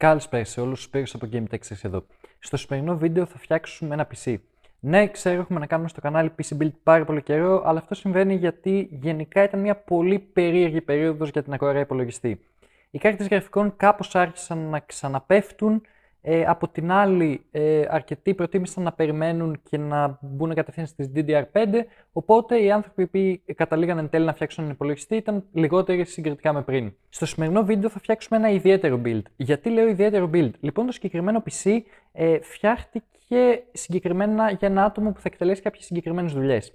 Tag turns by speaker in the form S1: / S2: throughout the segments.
S1: Καλησπέρα σε όλους, Σπύρος από GameTexters εδώ. Στο σημερινό βίντεο θα φτιάξουμε ένα PC. Ναι, ξέρω, έχουμε να κάνουμε στο κανάλι PC Build πάρα πολύ καιρό, αλλά αυτό συμβαίνει γιατί γενικά ήταν μια πολύ περίεργη περίοδος για την αγορά υπολογιστή. Οι κάρτες γραφικών κάπως άρχισαν να ξαναπέφτουν, από την άλλη αρκετοί προτίμησαν να περιμένουν και να μπουν κατευθείαν στις DDR5, οπότε οι άνθρωποι που καταλήγαν εν τέλει να φτιάξουν έναν υπολογιστή ήταν λιγότεροι συγκριτικά με πριν. Στο σημερινό βίντεο θα φτιάξουμε ένα ιδιαίτερο build. Γιατί λέω ιδιαίτερο build? Λοιπόν, το συγκεκριμένο PC φτιάχτηκε συγκεκριμένα για ένα άτομο που θα εκτελέσει κάποιες συγκεκριμένες δουλειές.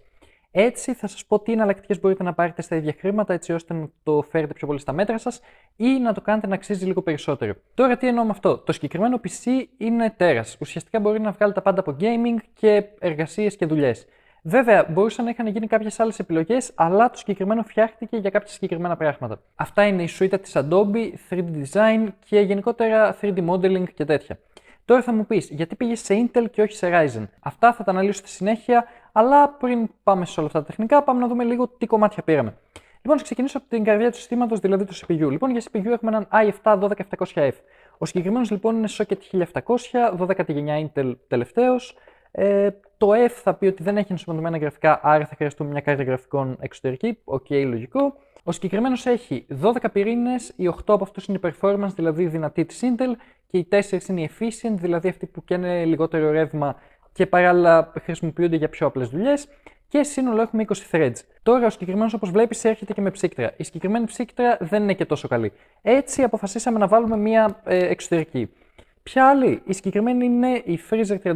S1: Έτσι, θα σας πω τι εναλλακτικές μπορείτε να πάρετε στα ίδια χρήματα, έτσι ώστε να το φέρετε πιο πολύ στα μέτρα σας ή να το κάνετε να αξίζει λίγο περισσότερο. Τώρα, τι εννοώ με αυτό? Το συγκεκριμένο PC είναι τέρας. Ουσιαστικά μπορεί να βγάλει τα πάντα από gaming και εργασίες και δουλειές. Βέβαια, μπορούσαν να είχαν γίνει κάποιες άλλες επιλογές, αλλά το συγκεκριμένο φτιάχτηκε για κάποια συγκεκριμένα πράγματα. Αυτά είναι η σουίτα της Adobe, 3D Design και γενικότερα 3D Modeling και τέτοια. Τώρα θα μου πεις, γιατί πήγες σε Intel και όχι σε Ryzen? Αυτά θα τα αναλύσω στη συνέχεια, αλλά πριν πάμε σε όλα αυτά τα τεχνικά, πάμε να δούμε λίγο τι κομμάτια πήραμε. Λοιπόν, θα ξεκινήσω από την καρδιά του συστήματος, δηλαδή το CPU. Λοιπόν, για CPU έχουμε έναν i7-12700F. Ο συγκεκριμένος λοιπόν είναι socket 1700, 12η γενιά Intel τελευταίος. Το F θα πει ότι δεν έχει ενσωματωμένα γραφικά, άρα θα χρειαστούμε μια κάρτα γραφικών εξωτερική. Οκ, λογικό. Ο συγκεκριμένος έχει 12 πυρήνες, οι 8 από αυτούς είναι performance, δηλαδή δυνατή της Intel, και οι 4 είναι efficient, δηλαδή αυτοί που καίνε λιγότερο ρεύμα και παράλληλα χρησιμοποιούνται για πιο απλές δουλειές. Και σύνολο έχουμε 20 threads. Τώρα ο συγκεκριμένος, όπως βλέπεις, έρχεται και με ψύκτρα. Η συγκεκριμένη ψύκτρα δεν είναι και τόσο καλή. Έτσι αποφασίσαμε να βάλουμε μια εξωτερική. Ποια άλλη? Η συγκεκριμένη είναι η Freezer 34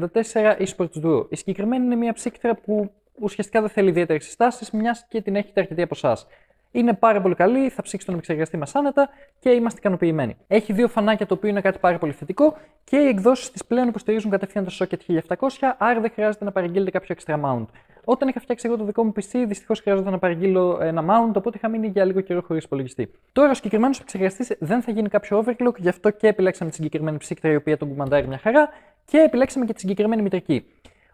S1: eSports Duo. Η συγκεκριμένη είναι μια ψύκτρα που ουσιαστικά δεν θέλει ιδιαίτερες συστάσεις, μιας και την έχετε αρκετοί από εσάς. Είναι πάρα πολύ καλή, θα ψήξει τον επεξεργαστή μας άνετα και είμαστε ικανοποιημένοι. Έχει δύο φανάκια, το οποίο είναι κάτι πάρα πολύ θετικό, και οι εκδόσεις της πλέον υποστηρίζουν κατευθείαν το socket 1700, άρα δεν χρειάζεται να παραγγείλετε κάποιο extra mount. Όταν είχα φτιάξει εγώ το δικό μου PC, δυστυχώς χρειάζεται να παραγγείλω ένα mount, οπότε είχα μείνει για λίγο καιρό χωρίς υπολογιστή. Τώρα ο συγκεκριμένος επεξεργαστής δεν θα γίνει κάποιο overclock, γι' αυτό και επιλέξαμε τη συγκεκριμένη ψύκτρα, η οποία τον κουμαντάρει μια χαρά, και επιλέξαμε και τη συγκεκριμένη μητρική.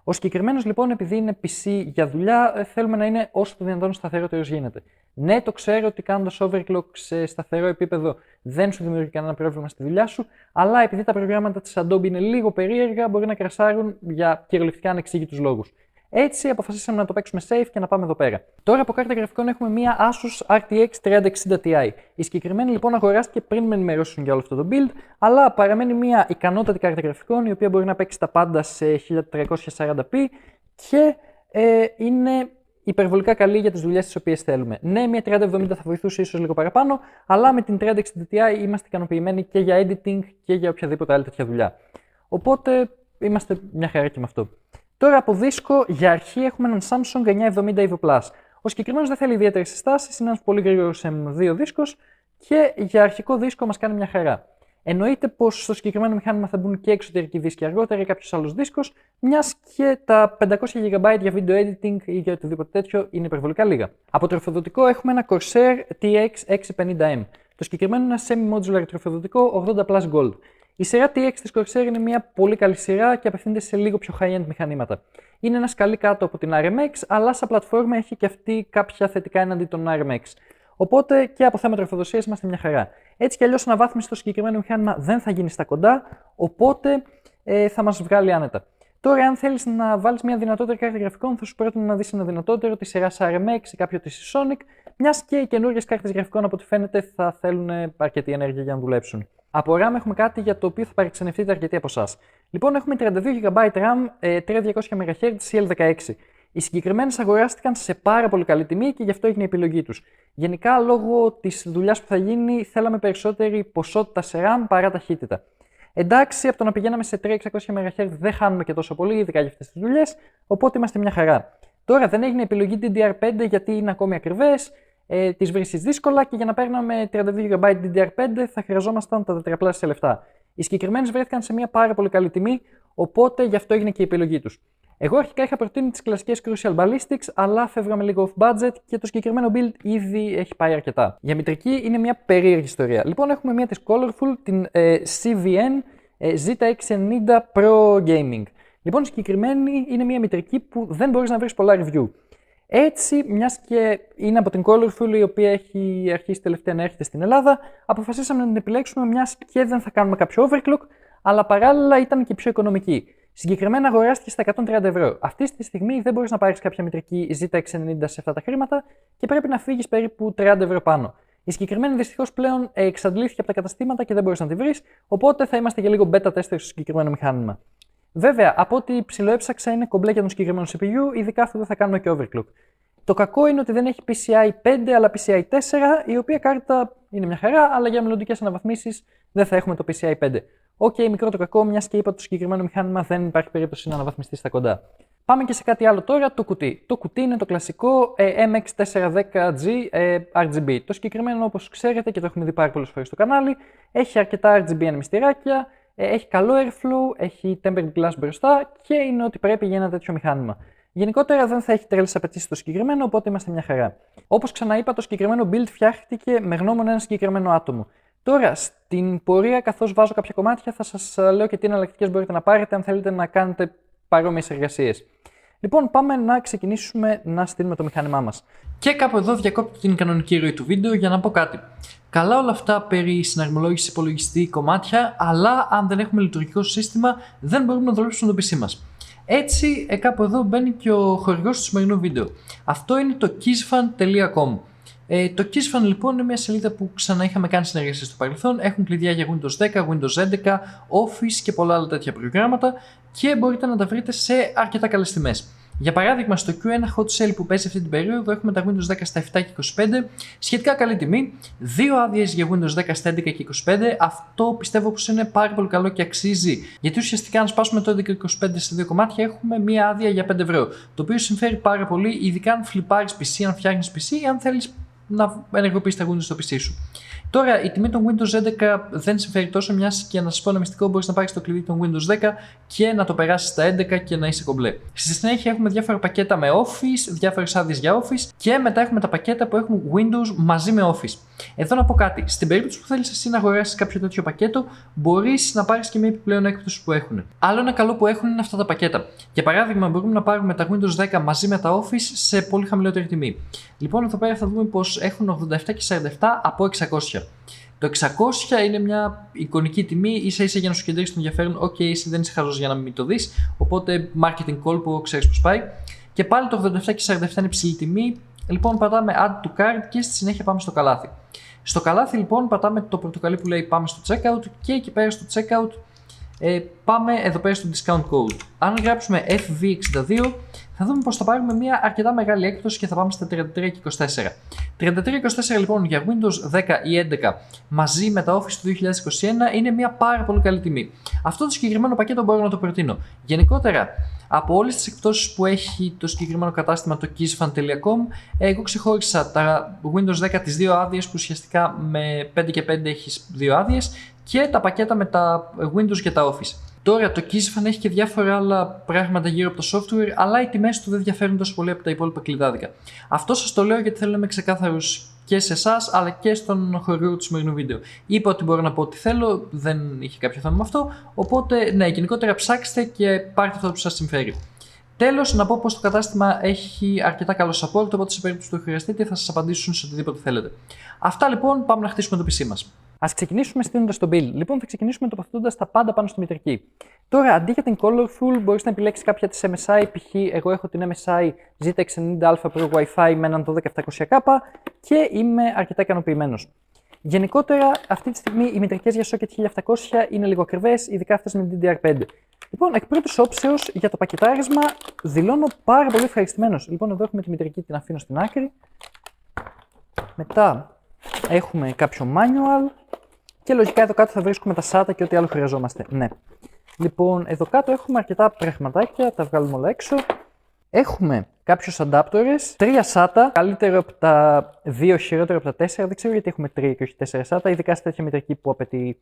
S1: Ο συγκεκριμένος λοιπόν, επειδή είναι PC για δουλειά, θέλουμε να είναι όσο το δυνατόν σταθερότερος γίνεται. Ναι, το ξέρω ότι κάνοντας overclock σε σταθερό επίπεδο δεν σου δημιουργεί κανένα πρόβλημα στη δουλειά σου, αλλά επειδή τα προγράμματα της Adobe είναι λίγο περίεργα, μπορεί να κρασάρουν για κυριολεκτικά ανεξήγητους λόγους. Έτσι αποφασίσαμε να το παίξουμε safe και να πάμε εδώ πέρα. Τώρα από κάρτα γραφικών έχουμε μία Asus RTX 3060 Ti. Η συγκεκριμένη λοιπόν αγοράστηκε πριν με ενημερώσουν για όλο αυτό το build, αλλά παραμένει μία ικανότατη κάρτα γραφικών, η οποία μπορεί να παίξει τα πάντα σε 1440p και είναι υπερβολικά καλή για τις δουλειές τις οποίες θέλουμε. Ναι, μία 3070 θα βοηθούσε ίσως λίγο παραπάνω, αλλά με την 3060 Ti είμαστε ικανοποιημένοι και για editing και για οποιαδήποτε άλλη τέτοια δουλειά. Οπότε είμαστε μια χαρά και με αυτό. Τώρα από δίσκο, για αρχή έχουμε έναν Samsung 970 EVO Plus. Ο συγκεκριμένος δεν θέλει ιδιαίτερες συστάσεις, είναι ένας πολύ γρήγορος M2 δίσκος και για αρχικό δίσκο μας κάνει μια χαρά. Εννοείται πως στο συγκεκριμένο μηχάνημα θα μπουν και εξωτερικοί δίσκοι αργότερα ή κάποιος άλλος δίσκος, μιας και τα 500 GB για video editing ή για οτιδήποτε τέτοιο είναι υπερβολικά λίγα. Από τροφοδοτικό έχουμε ένα Corsair TX 650M. Το συγκεκριμένο είναι ένα semi-modular τροφοδοτικό 80 Plus Gold. Η σειρά TX της Corsair είναι μια πολύ καλή σειρά και απευθύνεται σε λίγο πιο high-end μηχανήματα. Είναι ένα σκαλί κάτω από την RMX, αλλά σαν πλατφόρμα έχει και αυτή κάποια θετικά έναντι των RMX. Οπότε και από θέμα τροφοδοσίας είμαστε μια χαρά. Έτσι κι αλλιώς αναβάθμιση στο συγκεκριμένο μηχάνημα δεν θα γίνει στα κοντά, οπότε θα μας βγάλει άνετα. Τώρα, αν θέλεις να βάλεις μια δυνατότερη κάρτα γραφικών, θα σου πρότεινα να δεις ένα δυνατότερο τη σειρά RMX ή κάποιο της Sonic, μιας και οι καινούριες κάρτες γραφικών από ό,τι φαίνεται θα θέλουν αρκετή ενέργεια για να δουλέψουν. Από RAM έχουμε κάτι για το οποίο θα παρεξενευτείτε αρκετοί από εσάς. Λοιπόν, έχουμε 32 GB RAM, 3200 MHz CL16. Οι συγκεκριμένες αγοράστηκαν σε πάρα πολύ καλή τιμή και γι' αυτό έγινε η επιλογή τους. Γενικά, λόγω της δουλειάς που θα γίνει, θέλαμε περισσότερη ποσότητα σε RAM παρά ταχύτητα. Εντάξει, από το να πηγαίναμε σε 3600 MHz δεν χάνουμε και τόσο πολύ, ειδικά για αυτές τις δουλειές, οπότε είμαστε μια χαρά. Τώρα δεν έγινε επιλογή DDR5 γιατί είναι ακόμη ακριβές, τις βρίσκεις δύσκολα και για να παίρναμε 32 GB DDR5 θα χρειαζόμασταν τα τετραπλάσια σε λεφτά. Οι συγκεκριμένες βρέθηκαν σε μια πάρα πολύ καλή τιμή, οπότε γι' αυτό έγινε και η επιλογή τους. Εγώ αρχικά είχα προτείνει τις κλασικές Crucial Ballistics, αλλά φεύγαμε λίγο off budget και το συγκεκριμένο build ήδη έχει πάει αρκετά. Για μητρική είναι μια περίεργη ιστορία. Λοιπόν, έχουμε μια της Colorful, την CVN Z690 Pro Gaming. Λοιπόν, συγκεκριμένη είναι μια μητρική που δεν μπορείς να βρεις πολλά review. Έτσι, μιας και είναι από την Colorful, η οποία έχει αρχίσει τελευταία να έρχεται στην Ελλάδα, αποφασίσαμε να την επιλέξουμε, μιας και δεν θα κάνουμε κάποιο overclock, αλλά παράλληλα ήταν και πιο οικονομική. Συγκεκριμένα αγοράστηκε στα 130 ευρώ. Αυτή τη στιγμή δεν μπορείς να πάρεις κάποια μητρική Z690 σε αυτά τα χρήματα και πρέπει να φύγεις περίπου 30 ευρώ πάνω. Η συγκεκριμένη δυστυχώς πλέον εξαντλήθηκε από τα καταστήματα και δεν μπορείς να τη βρεις, οπότε θα είμαστε για λίγο beta tester στο συγκεκριμένο μηχάνημα. Βέβαια, από ό,τι ψιλοέψαξα είναι κομπλέ για τον συγκεκριμένο CPU, ειδικά αυτό δεν θα κάνουμε και overclock. Το κακό είναι ότι δεν έχει PCI 5 αλλά PCI 4, η οποία κάρτα είναι μια χαρά, αλλά για μελλοντικές αναβαθμίσεις δεν θα έχουμε το PCI 5. Οκ, μικρό το κακό, μιας και είπα το συγκεκριμένο μηχάνημα δεν υπάρχει περίπτωση να αναβαθμιστεί στα κοντά. Πάμε και σε κάτι άλλο τώρα, το κουτί. Το κουτί είναι το κλασικό MX410G RGB. Το συγκεκριμένο, όπως ξέρετε και το έχουμε δει πάρα πολλές φορές στο κανάλι, έχει αρκετά RGB ανεμιστηράκια, έχει καλό airflow, έχει tempered glass μπροστά και είναι ό,τι πρέπει για ένα τέτοιο μηχάνημα. Γενικότερα δεν θα έχει τρέλες απαιτήσεις το συγκεκριμένο, οπότε είμαστε μια χαρά. Όπως ξαναείπα, το συγκεκριμένο build φτιάχτηκε με γνώμονα ένα συγκεκριμένο άτομο. Τώρα, στην πορεία, καθώς βάζω κάποια κομμάτια, θα σας λέω και τι εναλλακτικές μπορείτε να πάρετε αν θέλετε να κάνετε παρόμοιες εργασίες. Λοιπόν, πάμε να ξεκινήσουμε να στείλουμε το μηχάνημά μας. Και κάπου εδώ διακόπτω την κανονική ροή του βίντεο για να πω κάτι. Καλά όλα αυτά περί συναρμολόγησης υπολογιστή κομμάτια, αλλά αν δεν έχουμε λειτουργικό σύστημα, δεν μπορούμε να δουλέψουμε το PC μας. Έτσι, κάπου εδώ μπαίνει και ο χορηγός του σημερινού βίντεο. Αυτό είναι το kissfan.com. Το kissfan λοιπόν είναι μια σελίδα που ξανά είχαμε κάνει συνεργασία στο παρελθόν. Έχουν κλειδιά για Windows 10, Windows 11, Office και πολλά άλλα τέτοια προγράμματα και μπορείτε να τα βρείτε σε αρκετά καλές τιμές. Για παράδειγμα, στο Q1 Hot Sale που παίζει αυτή την περίοδο έχουμε τα Windows 10 στα 7 και 25, σχετικά καλή τιμή, 2 άδειες για Windows 10 στα 11 και 25. Αυτό πιστεύω πως είναι πάρα πολύ καλό και αξίζει, γιατί ουσιαστικά αν σπάσουμε το 11 και 25 σε δύο κομμάτια έχουμε μία άδεια για 5 ευρώ, το οποίο συμφέρει πάρα πολύ, ειδικά αν φλιπάρεις PC, αν φτιάχνεις PC ή αν θέλεις να ενεργοποιήσεις τα Windows στο PC σου. Τώρα, η τιμή των Windows 11 δεν συμφέρει τόσο, μιας και να σας πω ένα μυστικό: μπορείς να πάρεις το κλειδί των Windows 10 και να το περάσεις στα 11 και να είσαι κομπλέ. Στη συνέχεια έχουμε διάφορα πακέτα με Office, διάφορες άδειες για Office και μετά έχουμε τα πακέτα που έχουν Windows μαζί με Office. Εδώ να πω κάτι: στην περίπτωση που θέλεις εσύ να αγοράσεις κάποιο τέτοιο πακέτο, μπορείς να πάρεις και μια επιπλέον έκπτωση που έχουν. Άλλο ένα καλό που έχουν είναι αυτά τα πακέτα. Για παράδειγμα, μπορούμε να πάρουμε τα Windows 10 μαζί με τα Office σε πολύ χαμηλότερη τιμή. Λοιπόν, εδώ πέρα θα δούμε πως έχουν 87 και 47 από 600. Το 600 είναι μια εικονική τιμή, ίσα-ίσα για να σου κεντρήσει το ενδιαφέρον. Οκ, εσύ δεν είσαι χαζός για να μην το δεις, οπότε marketing call που ξέρεις πως πάει. Και πάλι το 87 και 47 είναι υψηλή τιμή. Λοιπόν, πατάμε add to cart και στη συνέχεια πάμε στο καλάθι. Στο καλάθι, λοιπόν, πατάμε το πορτοκαλί που λέει πάμε στο checkout και εκεί πέρα στο checkout πάμε εδώ πέρα στο discount code. Αν γράψουμε FV62, θα δούμε πως θα πάρουμε μια αρκετά μεγάλη έκπτωση και θα πάμε στα 33 και 24. 33 και 24 λοιπόν για Windows 10 ή 11 μαζί με τα Office του 2021 είναι μια πάρα πολύ καλή τιμή. Αυτό το συγκεκριμένο πακέτο μπορώ να το προτείνω. Γενικότερα, από όλες τις εκπτώσεις που έχει το συγκεκριμένο κατάστημα το kissfan.com, εγώ ξεχώρισα τα Windows 10 τις δύο άδειες που ουσιαστικά με 5 και 5 έχεις δύο άδειες και τα πακέτα με τα Windows και τα Office. Τώρα το kissfan έχει και διάφορα άλλα πράγματα γύρω από το software, αλλά οι τιμές του δεν διαφέρουν τόσο πολύ από τα υπόλοιπα κλειδάδικα. Αυτό σας το λέω γιατί θέλω να είμαι ξεκάθαρος και σε εσάς, αλλά και στον χορηγό του σημερινού βίντεο. Είπα ότι μπορώ να πω ό,τι θέλω, δεν είχε κάποιο θέμα με αυτό, οπότε ναι, γενικότερα ψάξτε και πάρτε αυτό που σας συμφέρει. Τέλος, να πω πως το κατάστημα έχει αρκετά καλό support, οπότε σε περίπτωση που το χρειαστείτε θα σας απαντήσουν σε οτιδήποτε θέλετε. Αυτά λοιπόν, πάμε να χτίσουμε το PC μας. Ας ξεκινήσουμε στείλοντας το build. Λοιπόν, θα ξεκινήσουμε τοποθετώντας τα πάντα πάνω στη μητρική. Τώρα, αντί για την Colorful, μπορείς να επιλέξεις κάποια της MSI. Π.χ. εγώ έχω την MSI Z690 Alpha Pro Wi-Fi με έναν 12700K και είμαι αρκετά ικανοποιημένος. Γενικότερα, αυτή τη στιγμή οι μητρικές για socket 1700 είναι λίγο ακριβές, ειδικά αυτές με DDR5. Λοιπόν, εκ πρώτης όψεως για το πακετάρισμα δηλώνω πάρα πολύ ευχαριστημένος. Λοιπόν, εδώ έχουμε τη μητρική, την αφήνω στην άκρη. Μετά έχουμε κάποιο manual και λογικά εδώ κάτω θα βρίσκουμε τα SATA και ό,τι άλλο χρειαζόμαστε. Ναι. Λοιπόν, εδώ κάτω έχουμε αρκετά πραγματάκια, τα βγάλουμε όλα έξω. Έχουμε κάποιους adapters, 3 SATA, καλύτερο από τα 2, χειρότερο από τα 4. Δεν ξέρω γιατί έχουμε 3 και όχι 4 SATA, ειδικά σε τέτοια μητρική που απαιτεί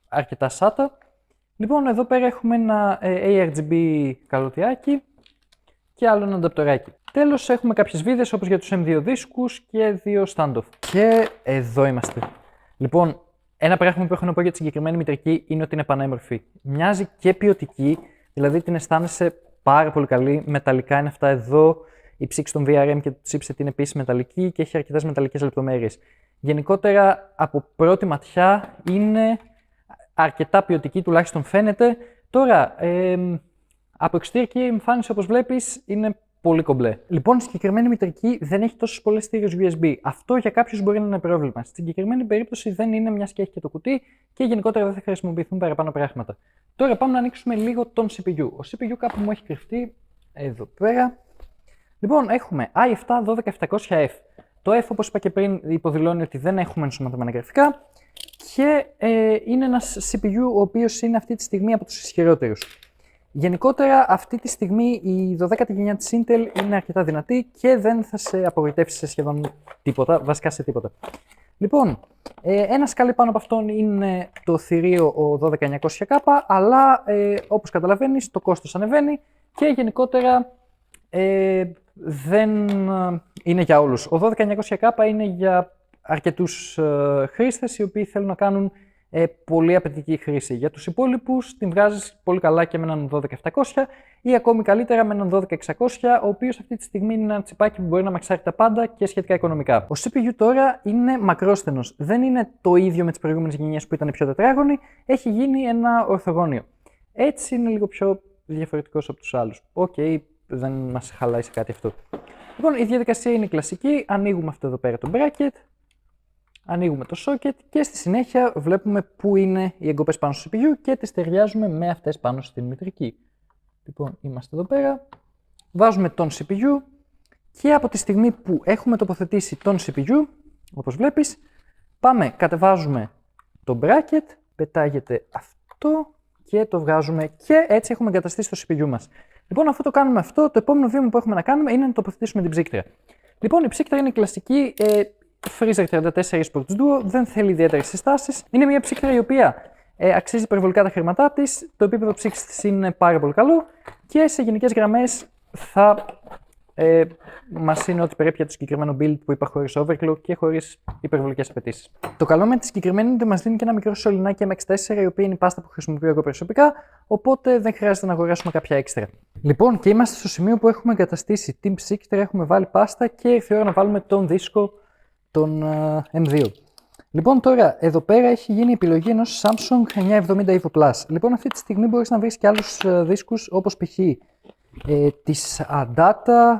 S1: αρκετά SATA. Λοιπόν, εδώ πέρα έχουμε ένα ARGB καλωδιάκι και άλλο ένα ανταπτοράκι. Τέλος, έχουμε κάποιες βίδες όπως για τους M2 δίσκους και 2 standoff. Και εδώ είμαστε. Λοιπόν, ένα πράγμα που έχω να πω για τη συγκεκριμένη μητρική είναι ότι είναι πανέμορφη. Μοιάζει και ποιοτική, δηλαδή την αισθάνεσαι πάρα πολύ καλή. Μεταλλικά είναι αυτά εδώ. η ψήξη των VRM και του chipset είναι επίσης μεταλλική και έχει αρκετές μεταλλικές λεπτομέρειες. Γενικότερα, από πρώτη ματιά είναι αρκετά ποιοτική, τουλάχιστον φαίνεται. Τώρα, από εξωτερική εμφάνιση, όπως βλέπεις, είναι πολύ κομπλέ. Λοιπόν, η συγκεκριμένη μητρική δεν έχει τόσες πολλές στήρες USB. Αυτό για κάποιους μπορεί να είναι πρόβλημα. Στην συγκεκριμένη περίπτωση δεν είναι, μιας και έχει και το κουτί και γενικότερα δεν θα χρησιμοποιηθούν παραπάνω πράγματα. Τώρα πάμε να ανοίξουμε λίγο τον CPU. Ο CPU κάπου μου έχει κρυφτεί εδώ πέρα. Λοιπόν, έχουμε i7-12700F. Το F, όπως είπα και πριν, υποδηλώνει ότι δεν έχουμε ενσωματωμένα γραφικά και είναι ένας CPU ο οποίος είναι αυτή τη στιγμή από τους ισχυρότερους. Γενικότερα, αυτή τη στιγμή η 12η γενιά της Intel είναι αρκετά δυνατή και δεν θα σε απογοητεύσει σε σχεδόν τίποτα, βασικά σε τίποτα. Λοιπόν, ένα σκάλι πάνω από αυτόν είναι το θηρίο ο 12900K, αλλά όπως καταλαβαίνεις το κόστος ανεβαίνει και γενικότερα δεν είναι για όλους. Ο 12900K είναι για αρκετούς χρήστες οι οποίοι θέλουν να κάνουν πολύ απαιτητική χρήση. Για τους υπόλοιπους την βγάζεις πολύ καλά και με έναν 12700 ή ακόμη καλύτερα με έναν 12600, ο οποίος αυτή τη στιγμή είναι ένα τσιπάκι που μπορεί να μαξάρει τα πάντα και σχετικά οικονομικά. Ο CPU τώρα είναι μακρόστενος. Δεν είναι το ίδιο με τις προηγούμενες γενιές που ήταν πιο τετράγωνοι, έχει γίνει ένα ορθογώνιο. Έτσι είναι λίγο πιο διαφορετικός από τους άλλους. Οκ, δεν μας χαλάει σε κάτι αυτό. Λοιπόν, η διαδικασία είναι κλασική. Ανοίγουμε αυτό εδώ πέρα το bracket. Ανοίγουμε το socket και στη συνέχεια βλέπουμε πού είναι οι εγκοπές πάνω στο CPU και τις ταιριάζουμε με αυτές πάνω στην μητρική. Λοιπόν, είμαστε εδώ πέρα, βάζουμε τον CPU και από τη στιγμή που έχουμε τοποθετήσει τον CPU, όπως βλέπεις, πάμε, κατεβάζουμε το bracket, πετάγεται αυτό και το βγάζουμε και έτσι έχουμε εγκαταστήσει το CPU μας. Λοιπόν, αφού το κάνουμε αυτό, το επόμενο βήμα που έχουμε να κάνουμε είναι να τοποθετήσουμε την ψύκτρια. Λοιπόν, η ψύκτρια είναι κλασική. Freezer 34 Sports Duo, δεν θέλει ιδιαίτερες συστάσεις. Είναι μια ψύκτρια η οποία αξίζει υπερβολικά τα χρήματά της, το επίπεδο ψήξης της είναι πάρα πολύ καλό και σε γενικές γραμμές θα μας είναι ό,τι πρέπει για το συγκεκριμένο build που είπα χωρίς overclock και χωρίς υπερβολικές απαιτήσεις. Το καλό με τη συγκεκριμένη είναι ότι μας δίνει και ένα μικρό σωληνάκι MX4, η οποία είναι η πάστα που χρησιμοποιώ εγώ προσωπικά, οπότε δεν χρειάζεται να αγοράσουμε κάποια έξτρα. Λοιπόν, και είμαστε στο σημείο που έχουμε εγκαταστήσει την ψύκτρια, έχουμε βάλει πάστα και ήρθε η ώρα να βάλουμε τον δίσκο, τον M2. Λοιπόν, τώρα εδώ πέρα έχει γίνει η επιλογή ενός Samsung 970 EVO Plus. Λοιπόν, αυτή τη στιγμή μπορείς να βρεις και άλλους δίσκους όπως π.χ. της Adata,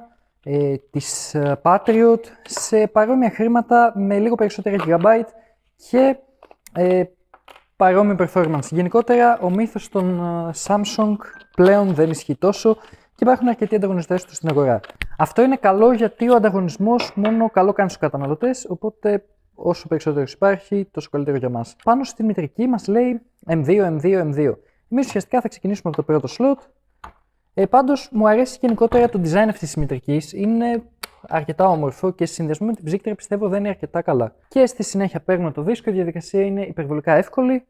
S1: της Patriot σε παρόμοια χρήματα με λίγο περισσότερα GB και παρόμοιο performance. Γενικότερα, ο μύθος των Samsung πλέον δεν ισχύει τόσο και υπάρχουν αρκετοί ανταγωνιστές του στην αγορά. Αυτό είναι καλό γιατί ο ανταγωνισμός μόνο καλό κάνει στους καταναλωτές, οπότε όσο περισσότερος υπάρχει, τόσο καλύτερο για μας. Πάνω στην μητρική μας λέει M2, M2, M2. Εμείς ουσιαστικά θα ξεκινήσουμε από το πρώτο slot. Πάντως μου αρέσει γενικότερα το design αυτής της μητρικής. Είναι αρκετά όμορφο και σε συνδυασμό με την ψύκτρια πιστεύω δεν είναι αρκετά καλά. Και στη συνέχεια παίρνουμε το δίσκο, η διαδικασία είναι υπερβολικά εύκολη.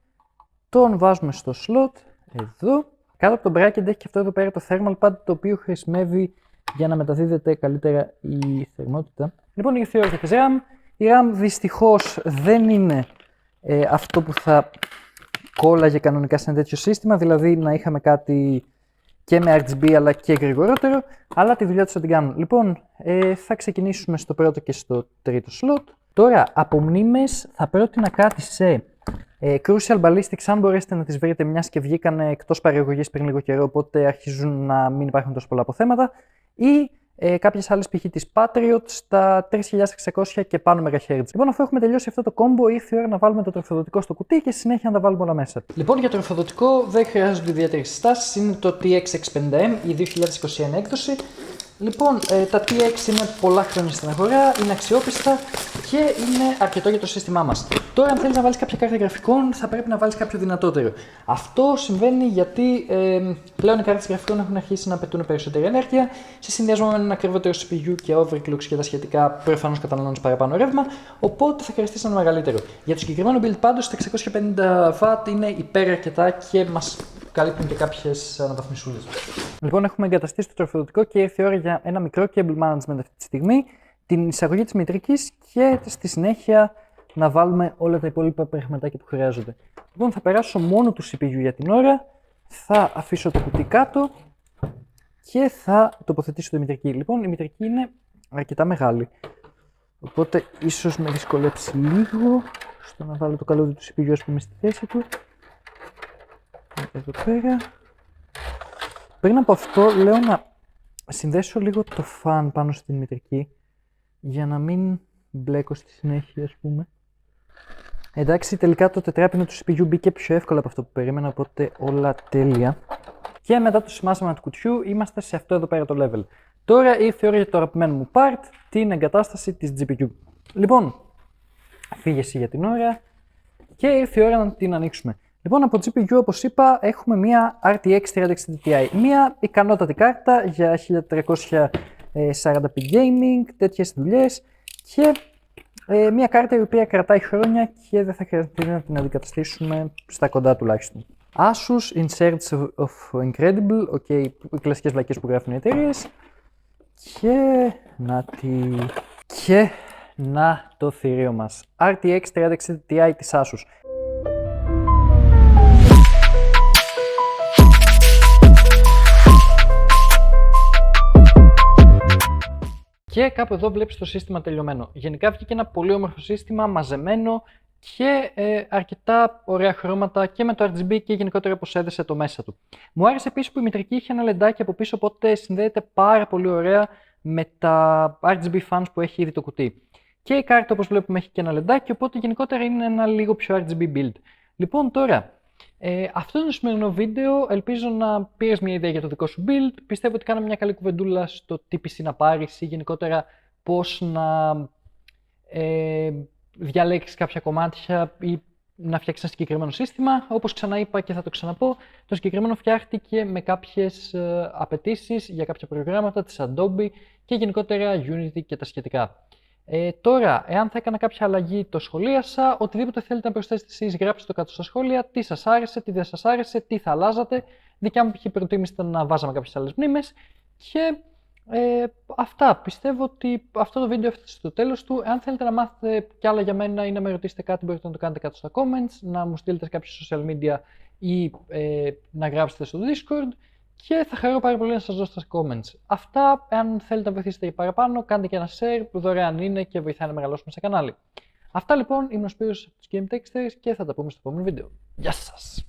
S1: Τον βάζουμε στο slot, εδώ. Κάτω από το bracket έχει και αυτό εδώ πέρα το thermal pad, το οποίο χρησιμεύει για να μεταδίδεται καλύτερα η θερμότητα. Λοιπόν, ήρθε η ώρα για τη RAM. Η RAM δυστυχώς δεν είναι αυτό που θα κόλλαγε κανονικά σε ένα τέτοιο σύστημα, δηλαδή να είχαμε κάτι και με RGB αλλά και γρηγορότερο, αλλά τη δουλειά τους θα την κάνουν. Λοιπόν, θα ξεκινήσουμε στο πρώτο και στο τρίτο slot. Τώρα, από μνήμες θα πρότεινα κάτι σε Crucial Ballistics, αν μπορέσετε να τις βρείτε, μιας και βγήκαν εκτός παραγωγής πριν λίγο καιρό, οπότε αρχίζουν να μην υπάρχουν τόσο πολλά αποθέματα, ή κάποιες άλλες π.χ. της Patriot στα 3600 και πάνω MHz. Λοιπόν, αφού έχουμε τελειώσει αυτό το combo, ήρθε η ώρα να βάλουμε το τροφοδοτικό στο κουτί και στη συνέχεια να τα βάλουμε όλα μέσα. Λοιπόν, για το τροφοδοτικό δεν χρειάζονται ιδιαίτερες συστάσεις, είναι το TX650M, η 2021 έκδοση. Λοιπόν, τα TX είναι πολλά χρόνια στην αγορά, είναι αξιόπιστα και είναι αρκετό για το σύστημά μας. Τώρα, αν θέλεις να βάλεις κάποια κάρτα γραφικών, θα πρέπει να βάλεις κάποιο δυνατότερο. Αυτό συμβαίνει γιατί πλέον οι κάρτες γραφικών έχουν αρχίσει να απαιτούν περισσότερη ενέργεια. Σε συνδυασμό με ένα ακριβότερο CPU και overclocks και τα σχετικά, προφανώς καταναλώνεις παραπάνω ρεύμα, οπότε θα χρειαστείς ένα μεγαλύτερο. Για το συγκεκριμένο build πάντως, τα 650W είναι υπεραρκετά και μας καλύπτουν και κάποιες αναβαθμισούλες. Λοιπόν, έχουμε εγκαταστήσει το τροφοδοτικό και ήρθε η ώρα για ένα μικρό cable management αυτή τη στιγμή, την εισαγωγή της μητρικής και στη συνέχεια να βάλουμε όλα τα υπόλοιπα πραγματάκια που χρειάζονται. Λοιπόν, θα περάσω μόνο του CPU για την ώρα, θα αφήσω το κουτί κάτω και θα τοποθετήσω τη μητρική. Λοιπόν, η μητρική είναι αρκετά μεγάλη, οπότε ίσως με δυσκολέψει λίγο στο να βάλω το καλώδιο του CPU, ας πούμε, στη θέση του. Εδώ πέρα. Πριν από αυτό, λέω να συνδέσω λίγο το φαν πάνω στην μητρική για να μην μπλέκω στη συνέχεια, ας πούμε. Εντάξει, τελικά το τετράπινο του CPU μπήκε πιο εύκολα από αυτό που περίμενα, οπότε όλα τέλεια. Και μετά το σημάσμα του κουτιού είμαστε σε αυτό εδώ πέρα το level. Τώρα ήρθε η ώρα για το αγαπημένο μου part, την εγκατάσταση της GPU. Λοιπόν, φύγε εσύ για την ώρα και ήρθε η ώρα να την ανοίξουμε. Λοιπόν, από GPU, όπως είπα, έχουμε μια RTX 3060 Ti. Μια ικανότατη κάρτα για 1340p gaming, τέτοιες δουλειές και μια κάρτα η οποία κρατάει χρόνια και δεν θα χρειαστεί να την αντικαταστήσουμε στα κοντά τουλάχιστον. Asus Inserts of Incredible, οι κλασικές βλακίες που γράφουν οι εταιρείες. Και να το θηρίο μας. RTX 3060 Ti της Asus. Και κάπου εδώ βλέπεις το σύστημα τελειωμένο. Γενικά βγήκε ένα πολύ όμορφο σύστημα, μαζεμένο και αρκετά ωραία χρώματα και με το RGB και γενικότερα όπως έδεσε το μέσα του. Μου άρεσε επίσης που η μητρική είχε ένα λεντάκι από πίσω, οπότε συνδέεται πάρα πολύ ωραία με τα RGB fans που έχει ήδη το κουτί. Και η κάρτα, όπως βλέπουμε, έχει και ένα λεντάκι, οπότε γενικότερα είναι ένα λίγο πιο RGB build. Λοιπόν, τώρα, αυτό είναι το σημερινό βίντεο. Ελπίζω να πήρες μια ιδέα για το δικό σου build. Πιστεύω ότι κάναμε μια καλή κουβεντούλα στο τι PC να πάρεις ή γενικότερα πώς να διαλέξεις κάποια κομμάτια ή να φτιάξεις ένα συγκεκριμένο σύστημα. Όπως ξαναείπα και θα το ξαναπώ, το συγκεκριμένο φτιάχτηκε με κάποιες απαιτήσεις για κάποια προγράμματα της Adobe και γενικότερα Unity και τα σχετικά. Τώρα, εάν θα έκανα κάποια αλλαγή, το σχολίασα. Οτιδήποτε θέλετε να προσθέσετε εσείς, γράψτε το κάτω στα σχόλια. Τι σας άρεσε, τι δεν σας άρεσε, τι θα αλλάζατε. Δικιά μου π.χ. προτίμηση ήταν να βάζαμε κάποιες άλλες μνήμες. Και αυτά. Πιστεύω ότι αυτό το βίντεο έφτασε στο τέλος του. Εάν θέλετε να μάθετε κι άλλα για μένα ή να με ρωτήσετε κάτι, μπορείτε να το κάνετε κάτω στα comments, να μου στείλετε σε κάποια social media ή να γράψετε στο Discord. Και θα χαρώ πάρα πολύ να σας δώσω στα comments. Αυτά, αν θέλετε να βοηθήσετε για παραπάνω, κάντε και ένα share που δωρεάν είναι και βοηθάει να μεγαλώσουμε σε κανάλι. Αυτά λοιπόν, ήμουν ο Σπύρος από τους Game Texters και θα τα πούμε στο επόμενο βίντεο. Γεια σας!